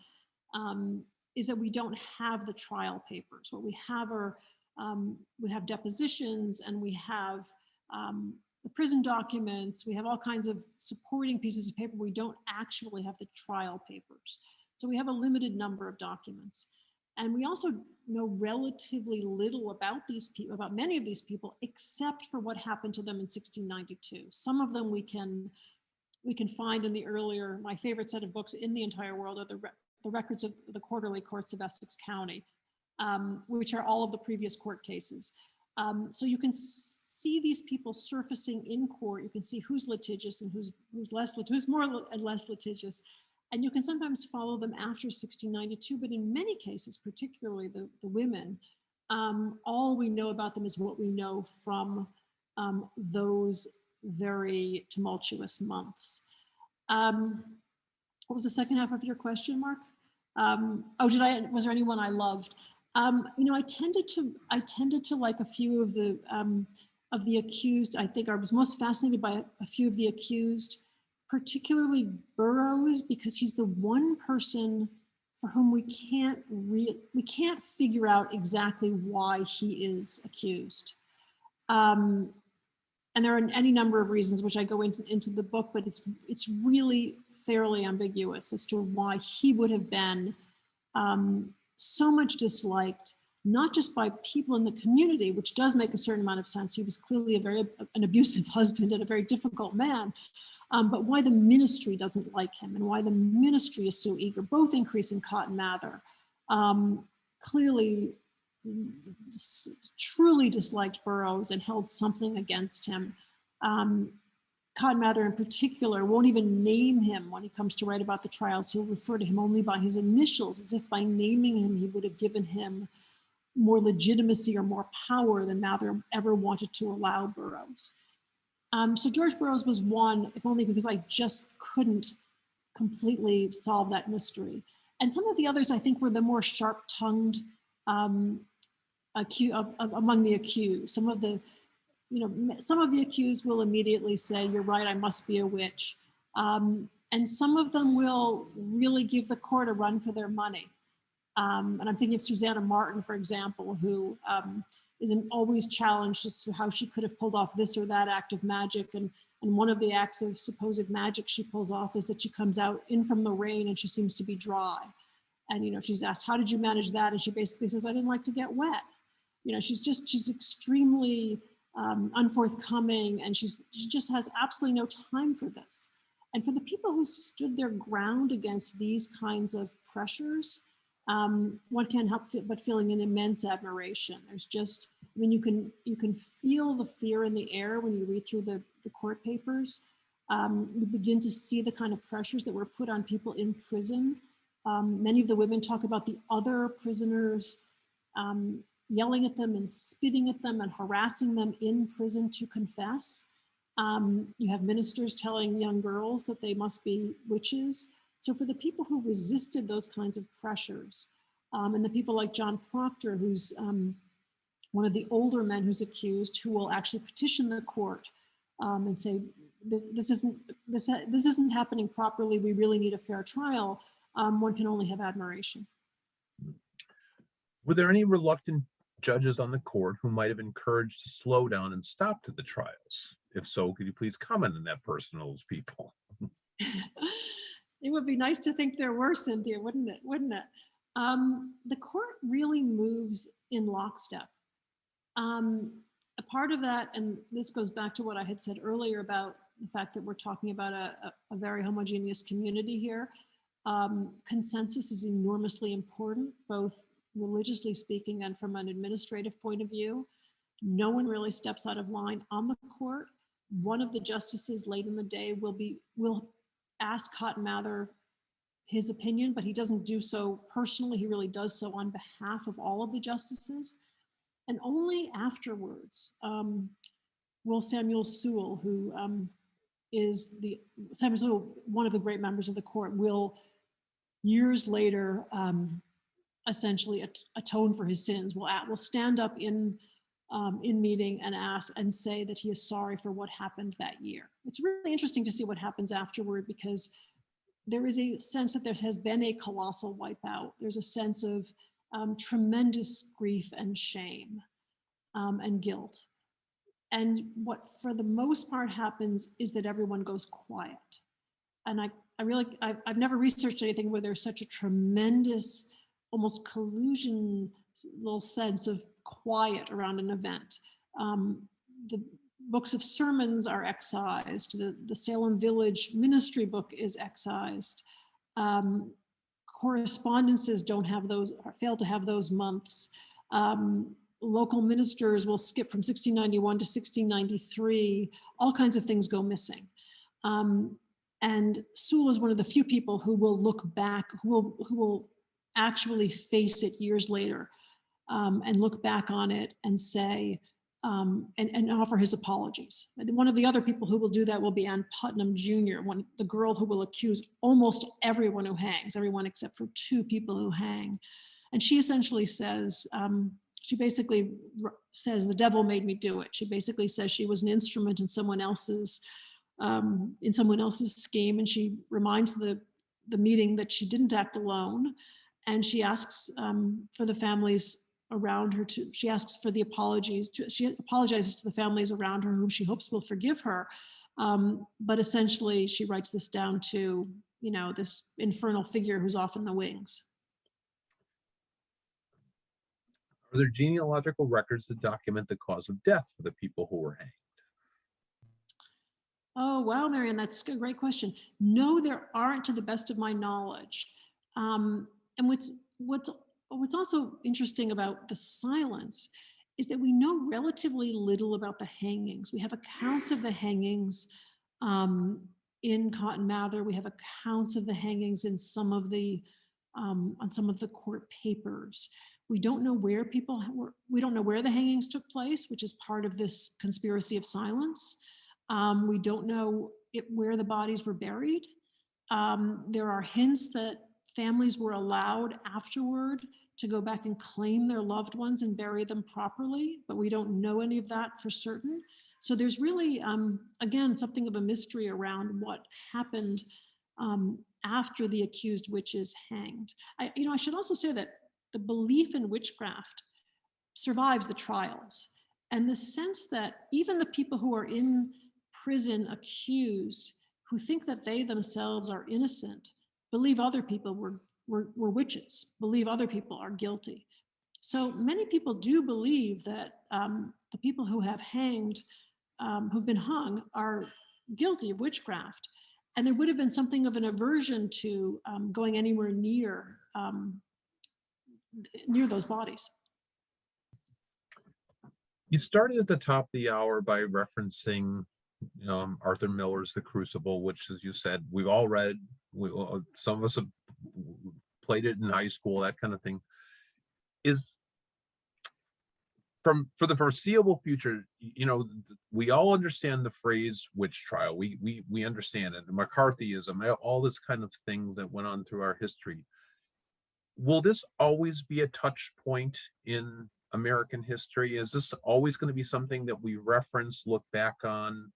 is that we don't have the trial papers. What we have are, we have depositions, and we have the prison documents. We have all kinds of supporting pieces of paper. We don't actually have the trial papers. So we have a limited number of documents. And we also know relatively little about these people, about many of these people, except for what happened to them in 1692. Some of them we can find in the earlier, my favorite set of books in the entire world are the records of the quarterly courts of Essex County, which are all of the previous court cases. So you can see these people surfacing in court. You can see who's litigious and who's more and less litigious. And you can sometimes follow them after 1692, but in many cases, particularly the women, all we know about them is what we know from those very tumultuous months. What was the second half of your question, Mark? Was there anyone I loved? I tended to like a few of the accused. I think I was most fascinated by a few of the accused, particularly Burroughs, because he's the one person for whom we can't figure out exactly why he is accused. And there are any number of reasons which I go into the book, but it's really fairly ambiguous as to why he would have been so much disliked not just by people in the community, which does make a certain amount of sense. He was clearly an abusive husband and a very difficult man, but why the ministry doesn't like him and why the ministry is so eager, both increase in Cotton Mather, clearly truly disliked Burroughs and held something against him. Cotton Mather in particular won't even name him when he comes to write about the trials. He'll refer to him only by his initials, as if by naming him, he would have given him more legitimacy or more power than Mather ever wanted to allow Burroughs. So George Burroughs was one, if only because I just couldn't completely solve that mystery. And some of the others I think were the more sharp-tongued among the accused. Some of the accused will immediately say, "You're right, I must be a witch." And some of them will really give the court a run for their money. And I'm thinking of Susanna Martin, for example, who isn't always challenged as to how she could have pulled off this or that act of magic. And one of the acts of supposed magic she pulls off is that she comes out in from the rain and she seems to be dry. And, she's asked, "How did you manage that?" And she basically says, "I didn't like to get wet." She's extremely unforthcoming, and she just has absolutely no time for this. And for the people who stood their ground against these kinds of pressures, one can't help but feeling an immense admiration. There's just, you can feel the fear in the air when you read through the court papers. You begin to see the kind of pressures that were put on people in prison. Many of the women talk about the other prisoners yelling at them and spitting at them and harassing them in prison to confess. You have ministers telling young girls that they must be witches. So for the people who resisted those kinds of pressures, and the people like John Proctor, who's one of the older men who's accused, who will actually petition the court and say, this isn't happening properly, we really need a fair trial, one can only have admiration. Were there any reluctant judges on the court who might have encouraged to slow down and stop to the trials? If so, could you please comment on that person or those people? It would be nice to think there were, Cynthia, wouldn't it? The court really moves in lockstep. A part of that, and this goes back to what I had said earlier about the fact that we're talking about a very homogeneous community here. Consensus is enormously important, both religiously speaking and from an administrative point of view. No one really steps out of line on the court. One of the justices late in the day will ask Cotton Mather his opinion, but he doesn't do so personally. He really does so on behalf of all of the justices. And only afterwards will Samuel Sewall, who Samuel Sewall, one of the great members of the court, will years later essentially atone for his sins. Will stand up in meeting and ask and say that he is sorry for what happened that year. It's really interesting to see what happens afterward, because there is a sense that there has been a colossal wipeout. There's a sense of tremendous grief and shame and guilt. And what for the most part happens is that everyone goes quiet. And I've never researched anything where there's such a tremendous, almost collusion little sense of quiet around an event. The books of sermons are excised. The Salem Village ministry book is excised. Correspondences don't have those, or fail to have those months. Local ministers will skip from 1691 to 1693. All kinds of things go missing. And Sewall is one of the few people who will look back, who will actually face it years later and look back on it and say, and offer his apologies. And one of the other people who will do that will be Ann Putnam Jr., the girl who will accuse almost everyone who hangs, everyone except for two people who hang. And she essentially says, she basically says, the devil made me do it. She basically says she was an instrument in someone else's scheme. And she reminds the meeting that she didn't act alone. And she asks for the families around her she asks for the apologies. She apologizes to the families around her whom she hopes will forgive her. But essentially she writes this down to, this infernal figure who's off in the wings. Are there genealogical records that document the cause of death for the people who were hanged? Oh, wow, Marianne, that's a great question. No, there aren't, to the best of my knowledge. And what's also interesting about the silence is that we know relatively little about the hangings. We have accounts of the hangings in Cotton Mather. We have accounts of the hangings in some of the on some of the court papers. We don't know where people were. We don't know where the hangings took place, which is part of this conspiracy of silence. We don't know where the bodies were buried. There are hints that families were allowed afterward to go back and claim their loved ones and bury them properly, but we don't know any of that for certain. So there's really, again, something of a mystery around what happened after the accused witches hanged. I should also say that the belief in witchcraft survives the trials, and the sense that even the people who are in prison accused, who think that they themselves are innocent, believe other people were witches, believe other people are guilty. So many people do believe that the people who have hanged, who've been hung, are guilty of witchcraft. And there would have been something of an aversion to going anywhere near those bodies. You started at the top of the hour by referencing Arthur Miller's The Crucible, which, as you said, we've all read. Some of us have played it in high school, that kind of thing. Is for the foreseeable future, we all understand the phrase witch trial. We understand it, McCarthyism, all this kind of thing that went on through our history. Will this always be a touch point in American history? Is this always going to be something that we reference, look back on,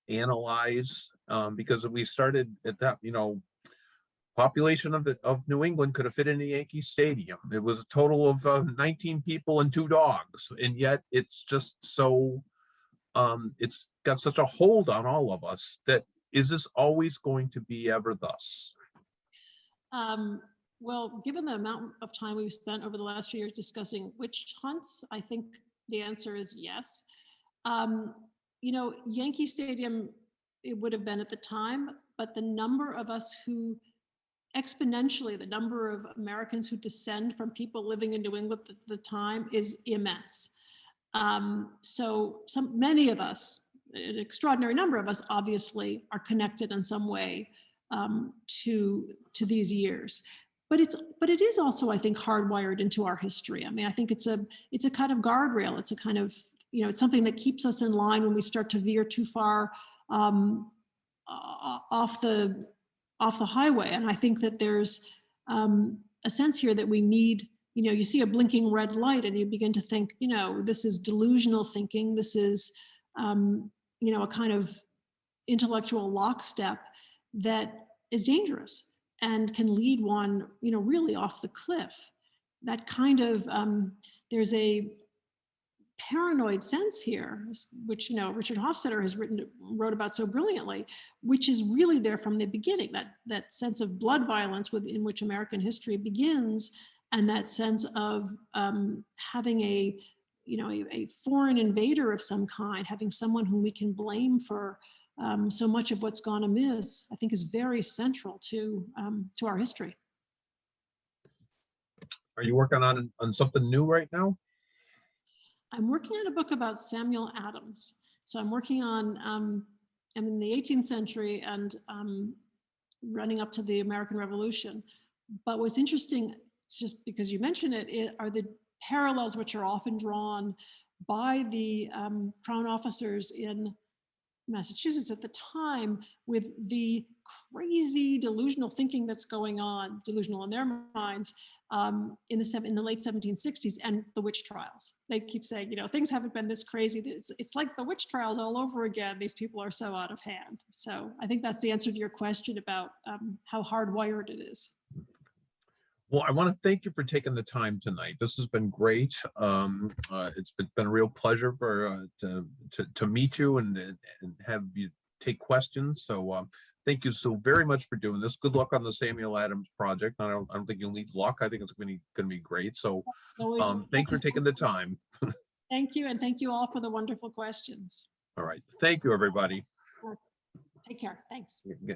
analyze? Because we started at that, population of New England could have fit in the Yankee Stadium. It was a total of 19 people and 2 dogs, and yet it's just so it's got such a hold on all of us. That is this always going to be ever thus? Well, given the amount of time we've spent over the last few years discussing witch hunts, I think the answer is yes. Yankee Stadium, it would have been at the time, but the number of us who exponentially, the number of Americans who descend from people living in New England at the time is immense. So many of us, an extraordinary number of us, obviously are connected in some way to these years. But it is also, I think, hardwired into our history. I mean, I think it's a kind of guardrail. It's a kind of, it's something that keeps us in line when we start to veer too far off the highway. And I think that there's a sense here that we need, you see a blinking red light and you begin to think, this is delusional thinking. This is, a kind of intellectual lockstep that is dangerous and can lead one, really off the cliff. That kind of, there's a paranoid sense here, which, Richard Hofstadter wrote about so brilliantly, which is really there from the beginning, that sense of blood violence in which American history begins, and that sense of having a foreign invader of some kind, having someone whom we can blame for so much of what's gone amiss, I think is very central to our history. Are you working on something new right now? I'm working on a book about Samuel Adams. So I'm working on, I'm in the 18th century and running up to the American Revolution. But what's interesting, just because you mentioned it, are the parallels which are often drawn by the Crown officers in Massachusetts at the time with the crazy delusional thinking that's going on, delusional in their minds, in the late 1760s, and the witch trials. They keep saying, things haven't been this crazy. It's like the witch trials all over again. These people are so out of hand. So I think that's the answer to your question about how hardwired it is. Well, I want to thank you for taking the time tonight. This has been great. It's been a real pleasure to meet you and have you take questions. So Thank you so very much for doing this. Good luck on the Samuel Adams project. I don't think you'll need luck. I think it's going to be great. So It's always thanks for taking the time. Thank you, and thank you all for the wonderful questions. All right. Thank you, everybody. Take care. Thanks. Yeah.